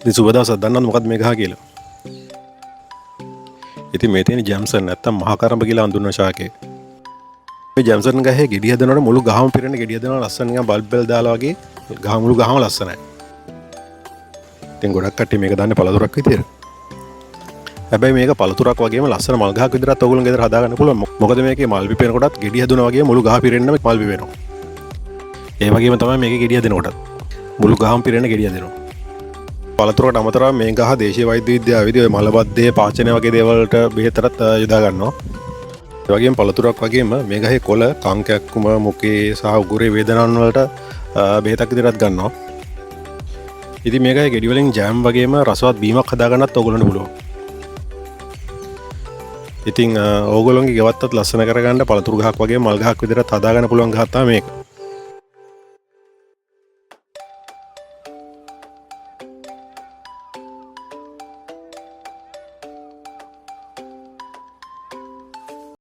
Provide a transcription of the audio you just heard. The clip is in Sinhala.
ඉතින් සුබ දවසක් දන්නවද මොකද්ද මේ ගහ කියලා? ඉතින් මේ තියෙන ජැම්සන් නැත්තම් මහා කරඹ කියලා හඳුන්වන ශාකය. මේ ජැම්සන් ගහේ ගෙඩි හදනකොට මුළු ගහම පිරෙන ගෙඩි හදනවා ලස්සන නිකන් බල්බ් බෙල් දාලා වගේ ගහ මුළු ගහම ලස්සනයි. ඉතින් ගොඩක් කට්ටිය මේක දන්නේ පළතුරක් විදියට. හැබැයි මේක පළතුරක් වගේම ලස්සන මල් ගහක් විතරත් ඔයගොල්ලෝ ගෙදර හදාගන්න පුළුවන්. මොකද මේකේ මල් පිපෙන කොටත් ගෙඩි හදුනා වගේ මුළු ගහ පිරෙන්නම මල් පිපෙනවා. ඒ වගේම තමයි මේකේ ගෙඩි හදන කොටත් මුළු ගහම පිරෙන ගෙඩි හදෙනවා. පළතුරකට අමතරව මේ ගහ දේශීය වෛද්‍ය විද්‍යාවේදී ඔය මලබද්ධය පාචනය වගේ දේවල්ට බෙහෙතරත් යොදා ගන්නවා. ඒ වගේම පළතුරක් වගේම මේ ගහේ කොළ කං කැක්කුම මුඛේ සහ උගුරේ වේදනාවන් වලට බෙහෙතක් විදිහටත් ගන්නවා. ඉතින් මේ ගහේ ගෙඩි වලින් ජෑම් වගේම රසවත් බීමක් හදාගන්නත් ඕගොල්ලන්ට පුළුවන්. ඉතින් ඕගොල්ලන්ගේ ගෙවත්තත් ලස්සන කරගන්න පළතුරු ගහක් වගේ මල් ගහක් විදිහට හදාගන්න පුළුවන් ගහක් තමයි මේක.